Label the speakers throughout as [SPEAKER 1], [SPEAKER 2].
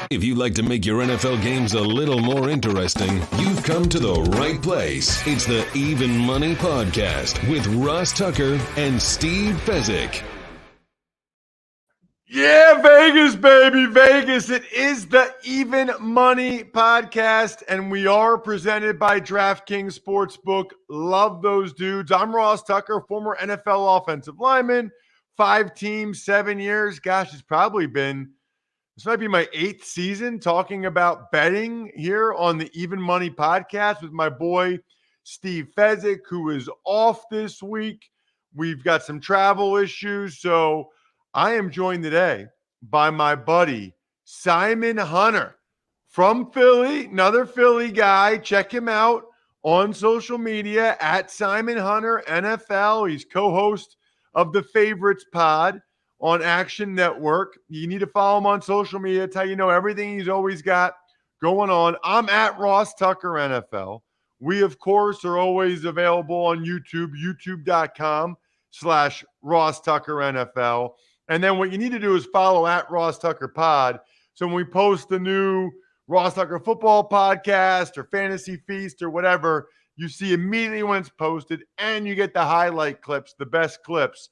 [SPEAKER 1] If you'd like to make your NFL games a little more interesting, you've come to the right place. It's the Even Money Podcast with Ross Tucker and Steve Fezzik.
[SPEAKER 2] Yeah, Vegas, baby, Vegas. It is the Even Money Podcast, and we are presented by DraftKings Sportsbook. Love those dudes. I'm Ross Tucker, former NFL offensive lineman, 5 teams, 7 years. Gosh, this might be my 8th season talking about betting here on the Even Money Podcast with my boy, Steve Fezzik, who is off this week. We've got some travel issues, so I am joined today by my buddy, Simon Hunter from Philly, another Philly guy. Check him out on social media at Simon Hunter NFL. He's co-host of the Favorites Pod on Action Network. You need to follow him on social media. That's how you know everything he's always got going on. I'm at Ross Tucker NFL. We, of course, are always available on YouTube, youtube.com/Ross Tucker NFL. And then what you need to do is follow at Ross Tucker Pod. So when we post the new Ross Tucker Football Podcast or Fantasy Feast or whatever, you see immediately when it's posted, and you get the highlight clips, the best clips,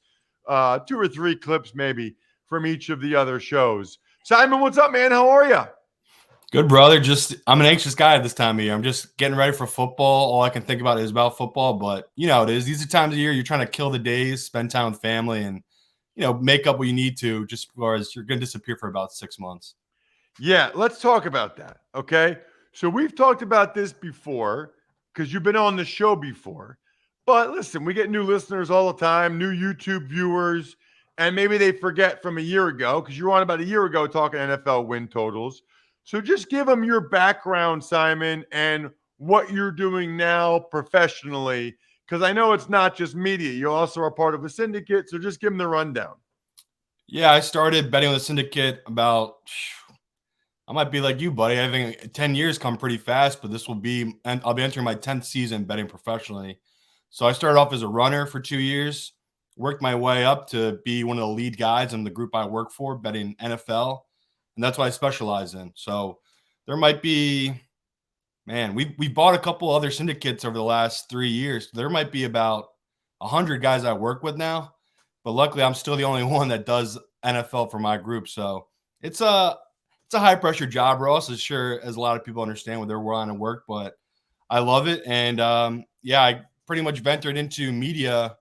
[SPEAKER 2] 2 or 3 clips maybe from each of the other shows. Simon, what's up, man? How are you?
[SPEAKER 3] Good, brother. I'm an anxious guy at this time of year. I'm just getting ready for football. All I can think about is about football, but you know how it is. These are times of year you're trying to kill the days, spend time with family, and make up what you need to, just because you're going to disappear for about 6 months.
[SPEAKER 2] Yeah, let's talk about that, okay? So we've talked about this before because you've been on the show before. But listen, we get new listeners all the time, new YouTube viewers, and maybe they forget from a year ago because you were on about a year ago talking NFL win totals. So just give them your background, Simon, and what you're doing now professionally, because I know it's not just media. You also are part of a syndicate, so just give them the rundown.
[SPEAKER 3] Yeah, I started betting with a syndicate about, I might be like you, buddy. I think 10 years come pretty fast, but I'll be entering my 10th season betting professionally. So I started off as a runner for 2 years, worked my way up to be one of the lead guys in the group I work for, betting NFL, and that's what I specialize in. So there might be, we bought a couple other syndicates over the last 3 years. There might be about 100 guys I work with now, but luckily I'm still the only one that does NFL for my group. So it's a high pressure job, Ross, as sure as a lot of people understand with their line of work, but I love it. And I pretty much ventured into media.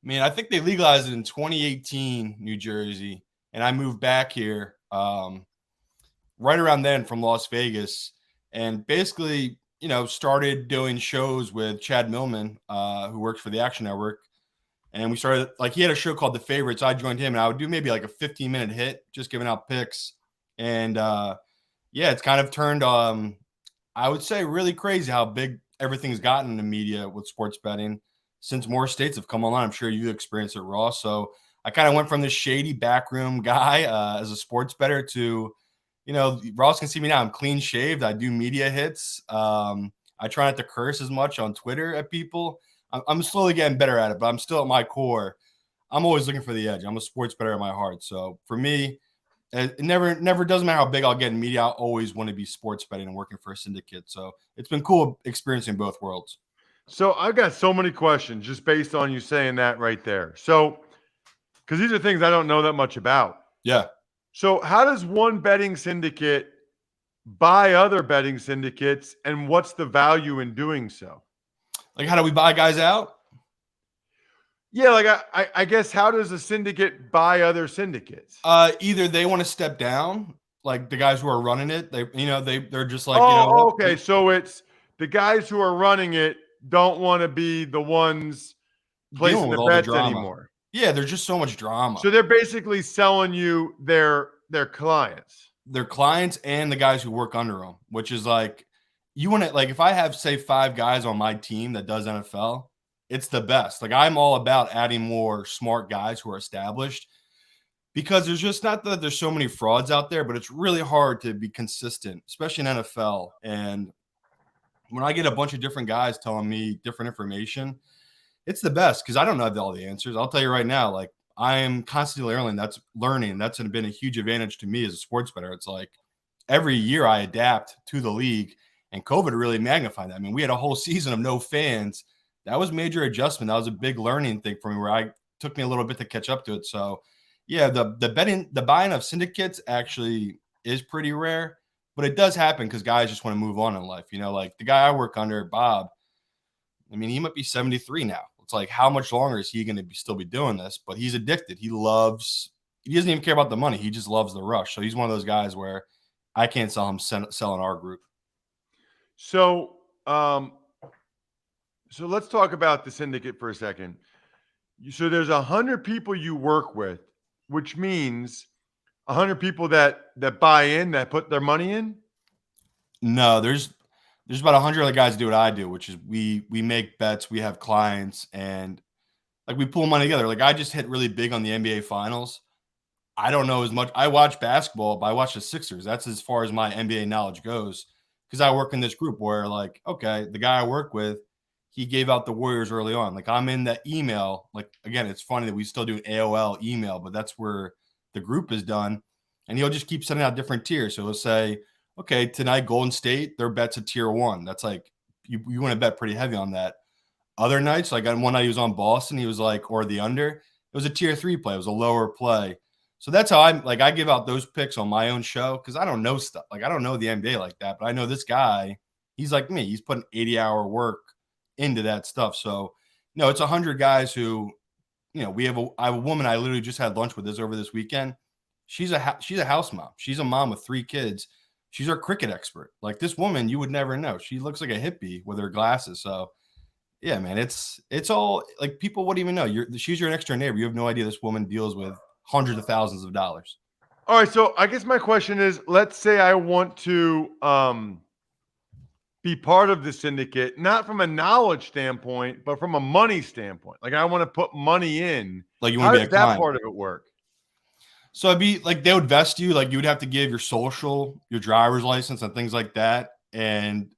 [SPEAKER 3] I think they legalized it in 2018, New Jersey, and I moved back here right around then from Las Vegas, and basically, started doing shows with Chad Millman, who works for the Action Network, and we started, he had a show called The Favorites. I joined him, and I would do maybe like a 15-minute hit, just giving out picks, and it's kind of turned, I would say, really crazy how big everything's gotten in the media with sports betting since more states have come online. I'm sure you experienced it, Ross. So I kind of went from this shady backroom guy as a sports bettor to, Ross can see me now. I'm clean shaved. I do media hits. I try not to curse as much on Twitter at people. I'm slowly getting better at it, but I'm still at my core. I'm always looking for the edge. I'm a sports bettor at my heart. So for me, it never doesn't matter how big I'll get in media. I always want to be sports betting and working for a syndicate. So it's been cool experiencing both worlds.
[SPEAKER 2] So I've got so many questions just based on you saying that right there. So, because these are things I don't know that much about.
[SPEAKER 3] Yeah.
[SPEAKER 2] So how does one betting syndicate buy other betting syndicates, and what's the value in doing so?
[SPEAKER 3] Like, how do we buy guys out?
[SPEAKER 2] Yeah, I guess, how does a syndicate buy other syndicates?
[SPEAKER 3] Either they want to step down, like the guys who are running it. They're just like,
[SPEAKER 2] okay. So it's the guys who are running it don't want to be the ones placing the bets anymore.
[SPEAKER 3] Yeah, there's just so much drama.
[SPEAKER 2] So they're basically selling you their clients.
[SPEAKER 3] Their clients and the guys who work under them, which is like, you want to, like, if I have, say, 5 guys on my team that does NFL, it's the best. Like, I'm all about adding more smart guys who are established, because there's just not that there's so many frauds out there, but it's really hard to be consistent, especially in NFL. And when I get a bunch of different guys telling me different information, it's the best, because I don't know all the answers. I'll tell you right now, like, I am constantly learning. That's been a huge advantage to me as a sports bettor. It's like every year I adapt to the league, and COVID really magnified that. I mean, we had a whole season of no fans. That was major adjustment. That was a big learning thing for me where I took me a little bit to catch up to it. So yeah, the buying of syndicates actually is pretty rare, but it does happen because guys just want to move on in life. Like the guy I work under, Bob, I mean, he might be 73 now. It's like, how much longer is he going to still be doing this? But he's addicted. He doesn't even care about the money. He just loves the rush. So he's one of those guys where I can't sell him selling our group.
[SPEAKER 2] So, so let's talk about the syndicate for a second. So there's 100 people you work with, which means 100 people that buy in, that put their money in.
[SPEAKER 3] No, there's about 100 other guys do what I do, which is we make bets, we have clients, and like we pull money together. Like I just hit really big on the NBA Finals. I don't know as much. I watch basketball, but I watch the Sixers. That's as far as my NBA knowledge goes because I work in this group where, like, okay, the guy I work with, he gave out the Warriors early on. Like I'm in that email. Like again, it's funny that we still do an AOL email, but that's where the group is done. And he'll just keep sending out different tiers. So he'll say, okay, tonight Golden State, their bet's a tier 1. That's like you want to bet pretty heavy on that. Other nights, like on one night he was on Boston, he was like, or the under, it was a tier 3 play. It was a lower play. So that's how I give out those picks on my own show because I don't know stuff. Like I don't know the NBA like that, but I know this guy, he's like me. He's putting 80-hour work into that stuff. So, it's 100 guys who, I have a woman I literally just had lunch with over this weekend. She's a house mom. She's a mom with 3 kids. She's our cricket expert. Like this woman, you would never know. She looks like a hippie with her glasses. So yeah, man, it's all like people wouldn't even know. She's your next door neighbor. You have no idea this woman deals with hundreds of thousands of dollars.
[SPEAKER 2] All right, so I guess my question is, let's say I want to be part of the syndicate, not from a knowledge standpoint, but from a money standpoint. Like I want to put money in.
[SPEAKER 3] Like you want to be a client.
[SPEAKER 2] How does that part of it work?
[SPEAKER 3] So it'd be like they would vest you. Like you would have to give your social, your driver's license, and things like that. And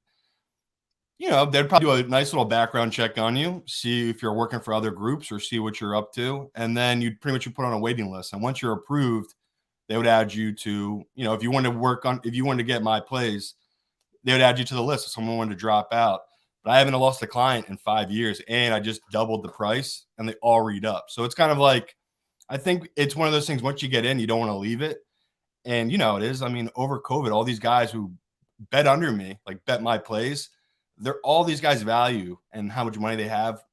[SPEAKER 3] they'd probably do a nice little background check on you, see if you're working for other groups or see what you're up to. And then you'd pretty much put on a waiting list. And once you're approved, they would add you to, if you wanted to get my plays, they would add you to the list if someone wanted to drop out. But I haven't lost a client in 5 years and I just doubled the price and they all read up. So it's kind of like, I think it's one of those things, once you get in, you don't want to leave it. And it is. I mean, over COVID, all these guys who bet under me, like bet my plays, all these guys value and how much money they have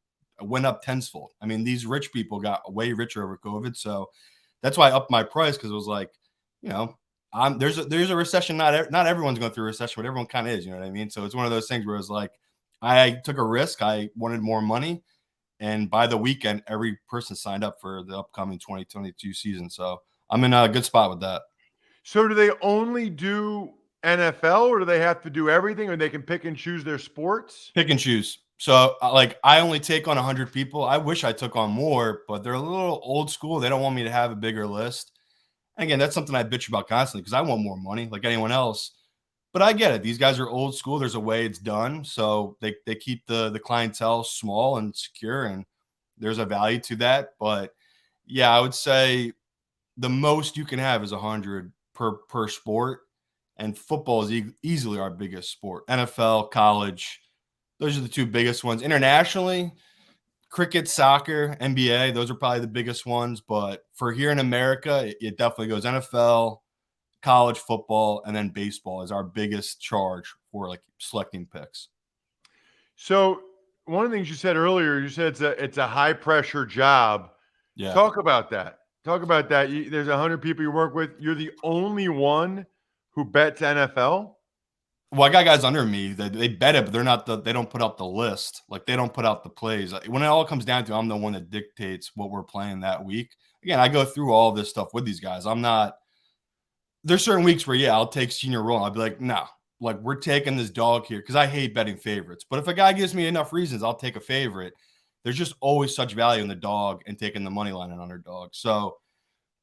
[SPEAKER 3] went up tenfold. I mean, these rich people got way richer over COVID. So that's why I upped my price because it was like, there's a recession. Not everyone's going through a recession, but everyone kind of is. You know what I mean? So it's one of those things where it's like I took a risk. I wanted more money. And by the weekend, every person signed up for the upcoming 2022 season. So I'm in a good spot with that.
[SPEAKER 2] So do they only do NFL or do they have to do everything or they can pick and choose their sports?
[SPEAKER 3] Pick and choose. So like I only take on 100 people. I wish I took on more, but they're a little old school. They don't want me to have a bigger list. And again, that's something I bitch about constantly because I want more money like anyone else. But I get it. These guys are old school. There's a way it's done. So they keep the clientele small and secure, and there's a value to that. But yeah, I would say the most you can have is 100 per sport. And football is easily our biggest sport. NFL, college, those are the 2 biggest ones. Internationally, cricket, soccer, NBA, those are probably the biggest ones. But for here in America, it definitely goes NFL, college football, and then baseball is our biggest charge for like selecting picks.
[SPEAKER 2] So one of the things you said earlier, you said it's a high pressure job.
[SPEAKER 3] Yeah.
[SPEAKER 2] Talk about that. There's 100 people you work with. You're the only one who bets NFL.
[SPEAKER 3] Well, I got guys under me that they bet it, but they don't put out the list. Like they don't put out the plays. When it all comes down to, I'm the one that dictates what we're playing that week. Again, I go through all this stuff with these guys. There's certain weeks where, I'll take senior roll. I'll be like, no, like we're taking this dog here because I hate betting favorites. But if a guy gives me enough reasons, I'll take a favorite. There's just always such value in the dog and taking the money line and underdog. So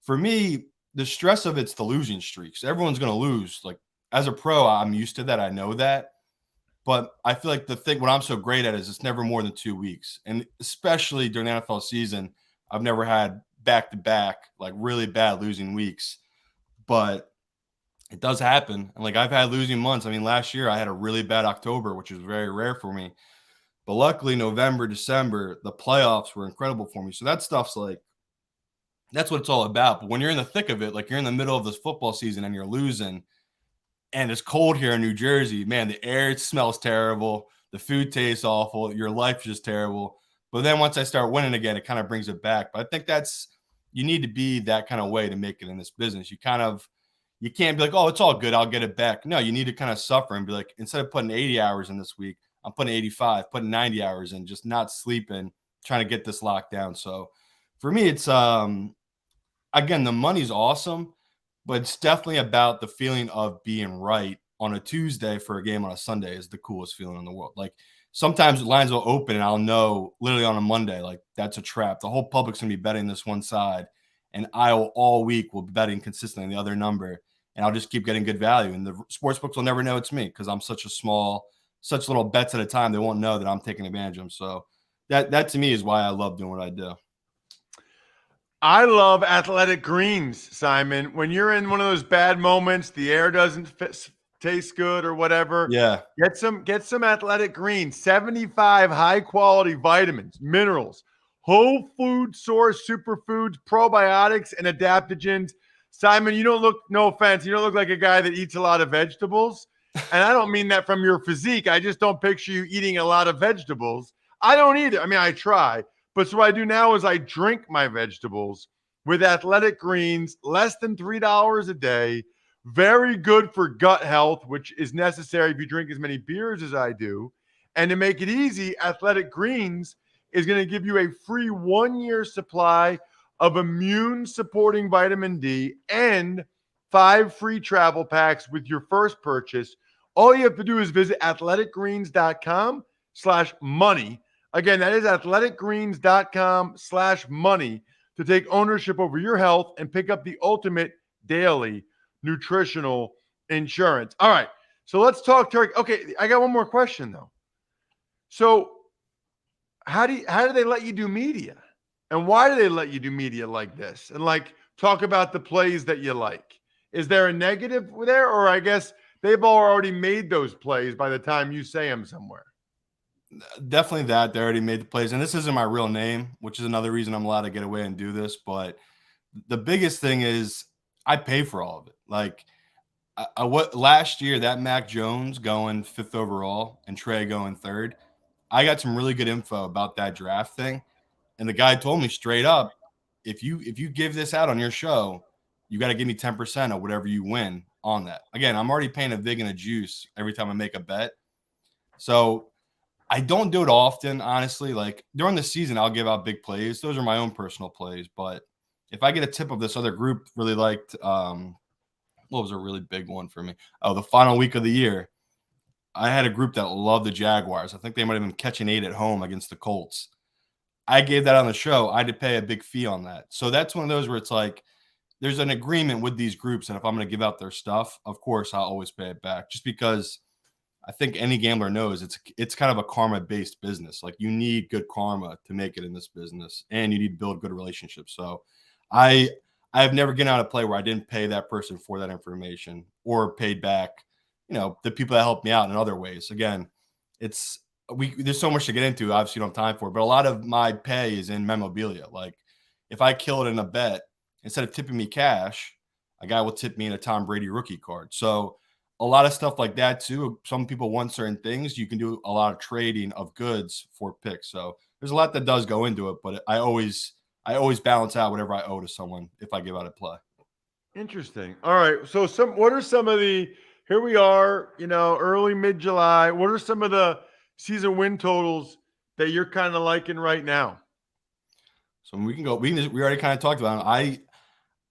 [SPEAKER 3] for me, the stress of it's the losing streaks. Everyone's going to lose. Like as a pro, I'm used to that. I know that. But I feel like what I'm so great at is it's never more than 2 weeks. And especially during the NFL season, I've never had back-to-back, like really bad losing weeks. But it does happen. And like I've had losing months. I mean, last year I had a really bad October, which is very rare for me. But luckily, November, December, the playoffs were incredible for me. So that stuff's like, that's what it's all about. But when you're in the thick of it, like you're in the middle of this football season and you're losing, and it's cold here in New Jersey, man, the air smells terrible. The food tastes awful. Your life's just terrible. But then once I start winning again, it kind of brings it back. But I think you need to be that kind of way to make it in this business. You can't be like, oh, it's all good, I'll get it back. No, you need to kind of suffer and be like, instead of putting 80 hours in this week, I'm putting 85, putting 90 hours in, just not sleeping, trying to get this locked down. So for me, it's again, the money's awesome, but it's definitely about the feeling of being right on a Tuesday for a game on a Sunday is the coolest feeling in the world. Like sometimes lines will open and I'll know literally on a Monday, like that's a trap. The whole public's gonna be betting this one side, and I will all week will be betting consistently the other number, and I'll just keep getting good value. And the sports books will never know it's me because I'm such little bets at a time. They won't know that I'm taking advantage of them. So that to me is why I love doing what I do.
[SPEAKER 2] I love athletic greens, Simon. When you're in one of those bad moments, the air doesn't taste good or whatever.
[SPEAKER 3] Yeah.
[SPEAKER 2] Get some athletic greens, 75 high quality vitamins, minerals, whole food source superfoods, probiotics, and adaptogens. Simon, you don't look, no offense, you don't look like a guy that eats a lot of vegetables. And I don't mean that from your physique. I just don't picture you eating a lot of vegetables. I don't either. I mean, I try. But so what I do now is I drink my vegetables with athletic greens, less than $3 a day. Very good for gut health, which is necessary if you drink as many beers as I do. And to make it easy, Athletic Greens is going to give you a free 1-year supply of immune-supporting vitamin D and 5 free travel packs with your first purchase. All you have to do is visit athleticgreens.com/money. Again, that is athleticgreens.com/money to take ownership over your health and pick up the ultimate daily nutritional insurance. All right. So let's talk turkey. Okay. I got one more question though. So how do they let you do media? And why do they let you do media like this? And like talk about the plays that you like. Is there a negative there? Or I guess they've already made those plays by the time you say them somewhere.
[SPEAKER 3] Definitely that. They already made the plays. And this isn't my real name, which is another reason I'm allowed to get away and do this. But the biggest thing is I pay for all of it. Like what last year, that Mac Jones going 5th overall and Trey going 3rd, I got some really good info about that draft thing. And the guy told me straight up, if you give this out on your show, you got to give me 10% of whatever you win on that. Again, I'm already paying a vig and a juice every time I make a bet. So I don't do it often, honestly. Like during the season, I'll give out big plays. Those are my own personal plays. But if I get a tip of this other group really liked, what was a really big one for me? Oh, the final week of the year. I had a group that loved the Jaguars. I think they might have been catching 8 at home against the Colts. I gave that on the show. I had to pay a big fee on that. So that's one of those where it's like there's an agreement with these groups. And if I'm going to give out their stuff, of course, I'll always pay it back just because I think any gambler knows it's kind of a karma-based business. Like you need good karma to make it in this business, and you need to build good relationships. So I have never gotten out of play where I didn't pay that person for that information or paid back, the people that helped me out in other ways. Again, there's so much to get into. Obviously, you don't have time for it, but a lot of my pay is in memorabilia. Like if I kill it in a bet, instead of tipping me cash, a guy will tip me in a Tom Brady rookie card. So a lot of stuff like that too. Some people want certain things. You can do a lot of trading of goods for picks. So there's a lot that does go into it, but I always balance out whatever I owe to someone if I give out a play.
[SPEAKER 2] Interesting. All right. So what are some of here we are, early mid-July. What are some of the season win totals that you're kind of liking right now?
[SPEAKER 3] So we already kind of talked about it.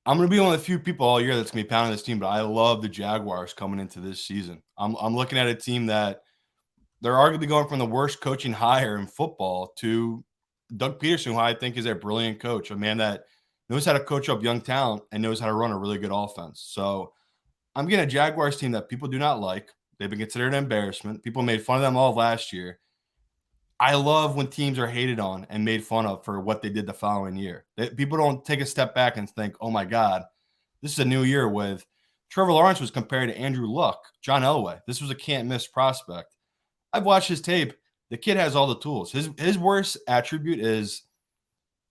[SPEAKER 3] I'm going to be one of the few people all year that's going to be pounding this team, but I love the Jaguars coming into this season. I'm looking at a team that they're arguably going from the worst coaching hire in football to Doug Peterson, who I think is a brilliant coach, a man that knows how to coach up young talent and knows how to run a really good offense. So I'm getting a Jaguars team that people do not like. They've been considered an embarrassment. People made fun of them all last year. I love when teams are hated on and made fun of for what they did the following year. People don't take a step back and think, oh my God, this is a new year with Trevor Lawrence was compared to Andrew Luck, John Elway. This was a can't miss prospect. I've watched his tape. The kid has all the tools. His worst attribute is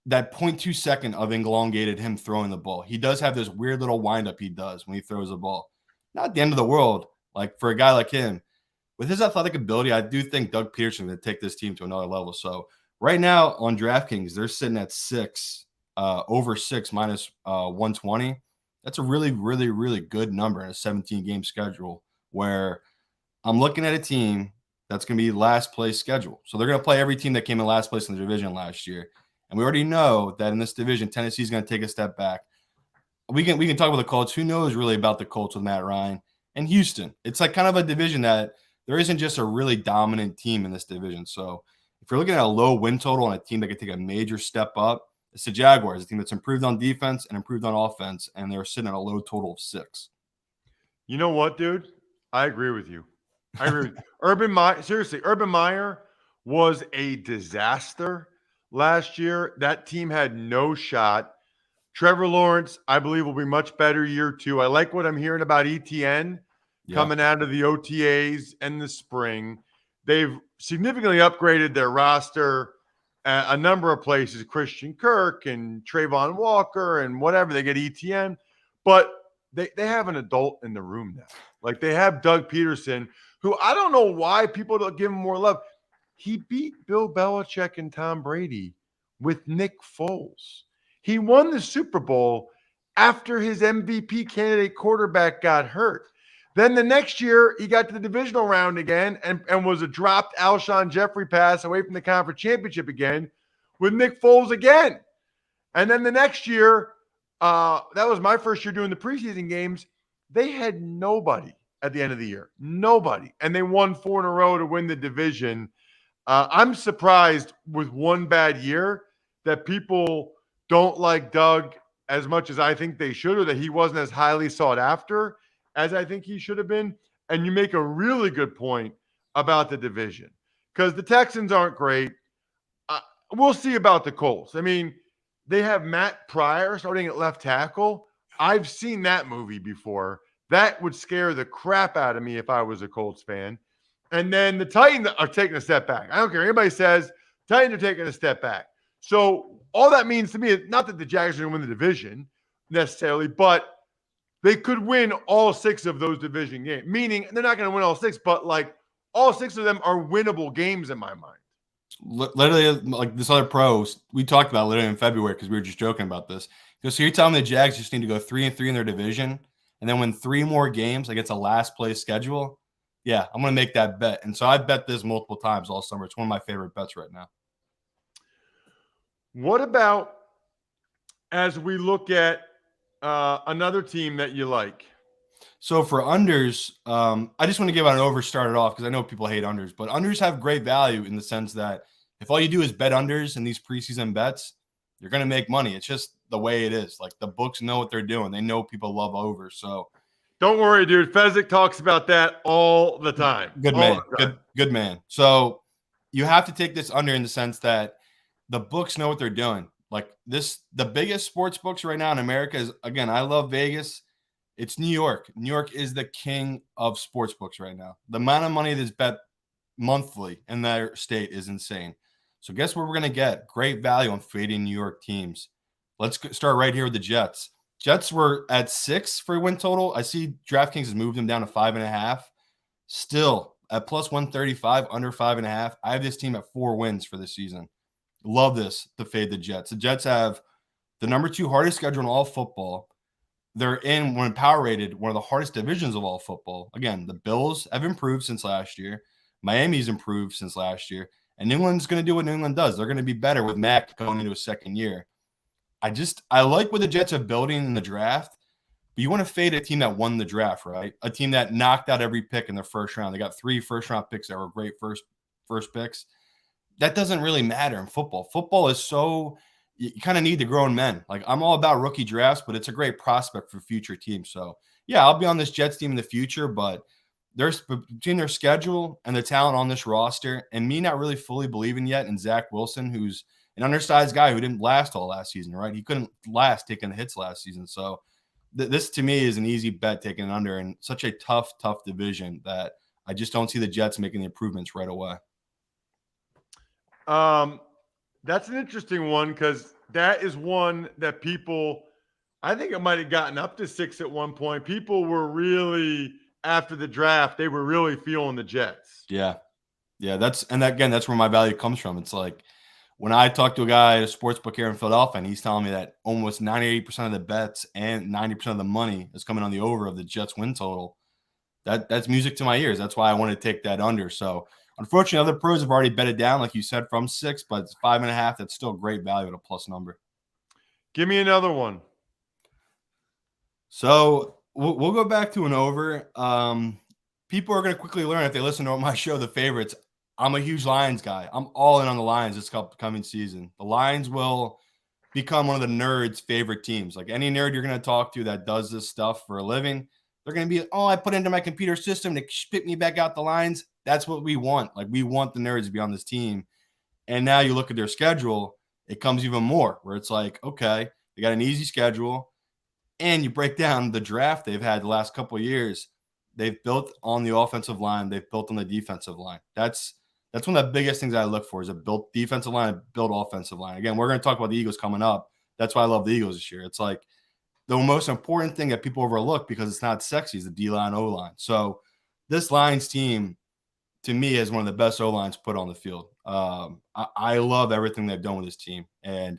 [SPEAKER 3] that 0.2 second of elongated him throwing the ball. He does have this weird little windup he does when he throws the ball. Not the end of the world. Like for a guy like him, with his athletic ability, I do think Doug Peterson will take this team to another level. So right now on DraftKings, they're sitting at 6, over 6 minus 120. That's a really, really, really good number in a 17-game schedule where I'm looking at a team that's going to be last place schedule. So they're going to play every team that came in last place in the division last year. And we already know that in this division, Tennessee is going to take a step back. We can talk about the Colts. Who knows really about the Colts with Matt Ryan and Houston? It's like kind of a division that there isn't just a really dominant team in this division. So if you're looking at a low win total on a team that could take a major step up, it's the Jaguars, a team that's improved on defense and improved on offense, and they're sitting at a low total of 6.
[SPEAKER 2] You know what, dude? I agree with you. I agree with you. Urban Meyer was a disaster last year. That team had no shot. Trevor Lawrence, I believe, will be much better year 2. I like what I'm hearing about ETN coming out of the OTAs and the spring. They've significantly upgraded their roster a number of places, Christian Kirk and Trayvon Walker and whatever. They get ETN, but they have an adult in the room now. Like they have Doug Peterson, who I don't know why people don't give him more love. He beat Bill Belichick and Tom Brady with Nick Foles. He won the Super Bowl after his MVP candidate quarterback got hurt. Then the next year, he got to the divisional round again and was a dropped Alshon Jeffrey pass away from the conference championship again with Nick Foles again. And then the next year, that was my first year doing the preseason games. They had nobody at the end of the year. Nobody. And they won 4 in a row to win the division. I'm surprised with one bad year that people don't like Doug as much as I think they should, or that he wasn't as highly sought after as I think he should have been. And you make a really good point about the division because the Texans aren't great. We'll see about the Colts. I mean, they have Matt Pryor starting at left tackle. I've seen that movie before. That would scare the crap out of me if I was a Colts fan. And then the Titans are taking a step back. I don't care. Anybody says Titans are taking a step back. So all that means to me is not that the Jaguars are going to win the division necessarily, but they could win all 6 of those division games. Meaning they're not going to win all 6, but like all 6 of them are winnable games in my mind.
[SPEAKER 3] Literally, like this other pro, we talked about literally in February because we were just joking about this. So you're telling me the Jags just need to go 3-3 in their division and then win 3 more games against a last place schedule? Yeah, I'm going to make that bet. And so I've bet this multiple times all summer. It's one of my favorite bets right now.
[SPEAKER 2] What about as we look at another team that you like?
[SPEAKER 3] So for unders, I just want to give out an over started off because I know people hate unders, but unders have great value in the sense that if all you do is bet unders in these preseason bets, you're going to make money. It's just the way it is. Like the books know what they're doing. They know people love over. So
[SPEAKER 2] don't worry, dude. Fezzik talks about that all the time.
[SPEAKER 3] Good man. Good man. So you have to take this under in the sense that the books know what they're doing. Like the biggest sports books right now in America is, again, I love Vegas. It's New York. New York is the king of sports books right now. The amount of money that's bet monthly in their state is insane. So guess what we're going to get? Great value on fading New York teams. Let's start right here with the Jets. Jets were at 6 for a win total. I see DraftKings has moved them down to 5.5. Still at plus 135, under 5.5. I have this team at 4 wins for this season. Love this to fade the Jets. The Jets have the number 2 hardest schedule in all football. They're in, when power rated, one of the hardest divisions of all football. Again, the Bills have improved since last year. Miami's improved since last year. And New England's going to do what New England does. They're going to be better with Mac going into a second year. I like what the Jets are building in the draft, but you want to fade a team that won the draft, right? A team that knocked out every pick in their first round. They got 3 first-round picks that were great first picks. That doesn't really matter in football. Football is so – you kind of need the grown men. Like, I'm all about rookie drafts, but it's a great prospect for future teams. So, yeah, I'll be on this Jets team in the future, but there's between their schedule and the talent on this roster, and me not really fully believing yet in Zach Wilson, who's an undersized guy who didn't last all last season, right? He couldn't last taking the hits last season. So this to me is an easy bet taking under in such a tough division that I just don't see the Jets making the improvements right away.
[SPEAKER 2] That's an interesting one because that is one that people, I think it might have gotten up to 6 at one point. People were really, after the draft, they were really feeling the Jets.
[SPEAKER 3] Yeah. That's where my value comes from. It's like when I talk to a guy at a sports book here in Philadelphia, and he's telling me that almost 98% of the bets and 90% of the money is coming on the over of the Jets win total. That's music to my ears. That's why I want to take that under. So unfortunately, other pros have already bet it down, like you said, from 6, but it's 5.5. That's still great value at a plus number.
[SPEAKER 2] Give me another one.
[SPEAKER 3] So we'll go back to an over. People are going to quickly learn if they listen to my show, The Favorites. I'm a huge Lions guy. I'm all in on the Lions this coming season. The Lions will become one of the nerds' favorite teams. Like any nerd you're going to talk to that does this stuff for a living, they're going to be, I put it into my computer system to spit me back out the Lions. That's what we want. Like we want the nerds to be on this team. And now you look at their schedule, it comes even more where it's like, okay, they got an easy schedule. And you break down the draft they've had the last couple of years. They've built on the offensive line. They've built on the defensive line. That's one of the biggest things I look for is a built defensive line, a built offensive line. Again, we're going to talk about the Eagles coming up. That's why I love the Eagles this year. It's like the most important thing that people overlook because it's not sexy is the D-line, O-line. So this Lions team, to me, is one of the best O-lines put on the field. I love everything they've done with this team. And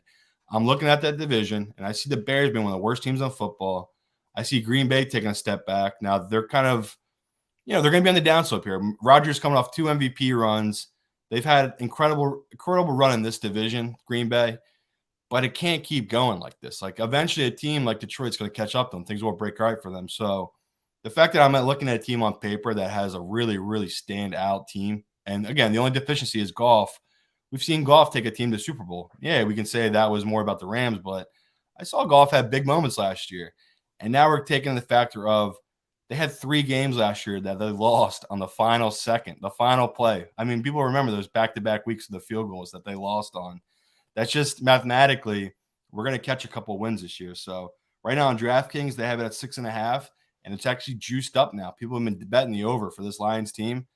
[SPEAKER 3] I'm looking at that division, and I see the Bears being one of the worst teams in football. I see Green Bay taking a step back. Now, they're kind of they're going to be on the downslope here. Rodgers coming off 2 MVP runs. They've had incredible run in this division, Green Bay, but it can't keep going like this. Like eventually a team like Detroit's going to catch up to them. Things will break right for them. So the fact that I'm looking at a team on paper that has a really, really standout team, and again, the only deficiency is Goff. We've seen Goff take a team to Super Bowl. Yeah, we can say that was more about the Rams, but I saw Goff have big moments last year. And now we're taking the factor of they had 3 games last year that they lost on the final second, the final play. I mean, people remember those back-to-back weeks of the field goals that they lost on. That's just mathematically, we're going to catch a couple wins this year. So right now on DraftKings, they have it at 6.5, and it's actually juiced up now. People have been betting the over for this Lions team.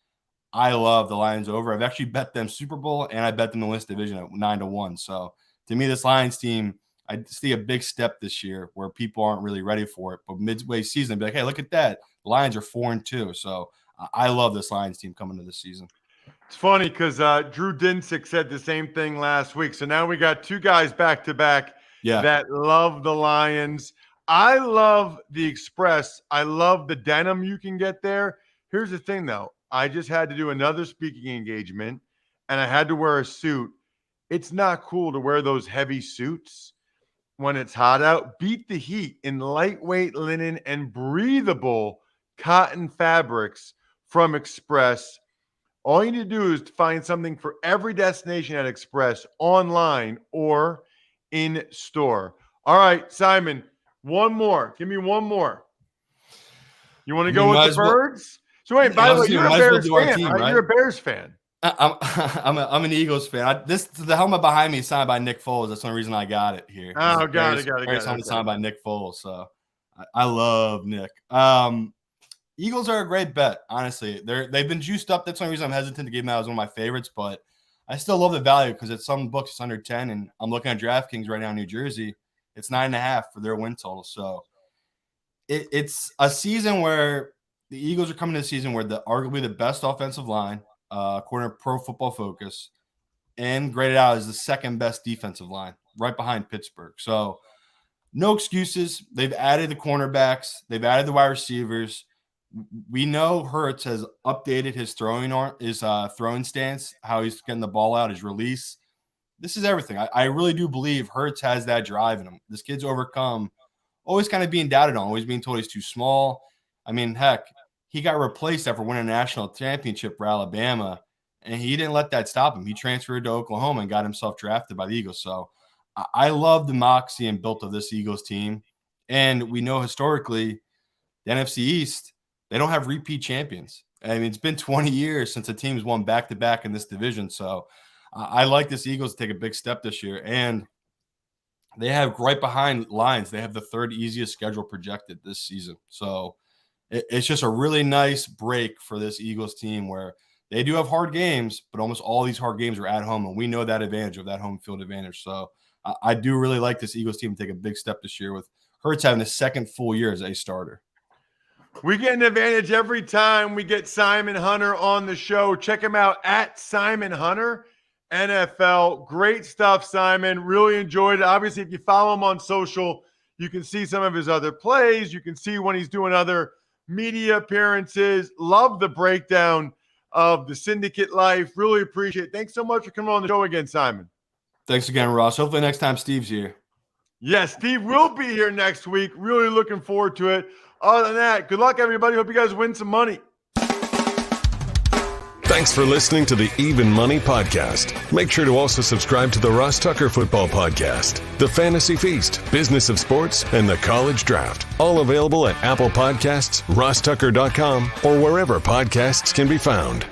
[SPEAKER 3] I love the Lions over. I've actually bet them Super Bowl, and I bet them the West Division at 9-1. So to me, this Lions team, I see a big step this year where people aren't really ready for it. But midway season, they'd be like, hey, look at that. The Lions are 4-2. So I love this Lions team coming to this season.
[SPEAKER 2] It's funny because Drew Dinsick said the same thing last week. So now we got 2 guys back-to-back that love the Lions. I love the Express. I love the denim you can get there. Here's the thing, though. I just had to do another speaking engagement, and I had to wear a suit. It's not cool to wear those heavy suits when it's hot out. Beat the heat in lightweight linen and breathable cotton fabrics from Express. All you need to do is find something for every destination at Express, online or in store. All right, Simon, one more. Give me one more. You want to go with the Birds? So wait, by the way, you're a Bears fan, right? You're a Bears fan.
[SPEAKER 3] I'm an Eagles fan. The helmet behind me is signed by Nick Foles. That's the only reason I got it here.
[SPEAKER 2] Oh, got it.
[SPEAKER 3] Helmet signed by Nick Foles. So I love Nick. Eagles are a great bet. Honestly, they've been juiced up. That's the only reason I'm hesitant to give them out as one of my favorites. But I still love the value because at some books it's under 10, and I'm looking at DraftKings right now in New Jersey. It's 9.5 for their win total. So it's a season where the Eagles are coming to a season where arguably the best offensive line, according to Pro Football Focus, and graded out as the second best defensive line, right behind Pittsburgh. So no excuses. They've added the cornerbacks. They've added the wide receivers. We know Hurts has updated his throwing stance, how he's getting the ball out, his release. This is everything. I really do believe Hurts has that drive in him. This kid's overcome, always kind of being doubted on, always being told he's too small. I mean, heck, he got replaced after winning a national championship for Alabama, and he didn't let that stop him. He transferred to Oklahoma and got himself drafted by the Eagles. So I love the moxie and built of this Eagles team. And we know historically the NFC East, they don't have repeat champions. I mean, it's been 20 years since the team's won back-to-back in this division. So I like this Eagles to take a big step this year. And they have right behind Lions. They have the third easiest schedule projected this season. So it's just a really nice break for this Eagles team where they do have hard games, but almost all these hard games are at home. And we know that advantage of that home field advantage. So I do really like this Eagles team to take a big step this year with Hurts having his second full year as a starter.
[SPEAKER 2] We get an advantage every time we get Simon Hunter on the show. Check him out at Simon Hunter NFL. Great stuff, Simon. Really enjoyed it. Obviously, if you follow him on social, you can see some of his other plays. You can see when he's doing other media appearances. Love the breakdown of the Syndicate life. Really appreciate it. Thanks so much for coming on the show again, Simon.
[SPEAKER 3] Thanks again, Ross. Hopefully next time Steve's here.
[SPEAKER 2] Yes, Steve will be here next week. Really looking forward to it. Other than that, good luck, everybody. Hope you guys win some money.
[SPEAKER 1] Thanks for listening to the Even Money Podcast. Make sure to also subscribe to the Ross Tucker Football Podcast, The Fantasy Feast, Business of Sports, and the College Draft. All available at Apple Podcasts, rosstucker.com, or wherever podcasts can be found.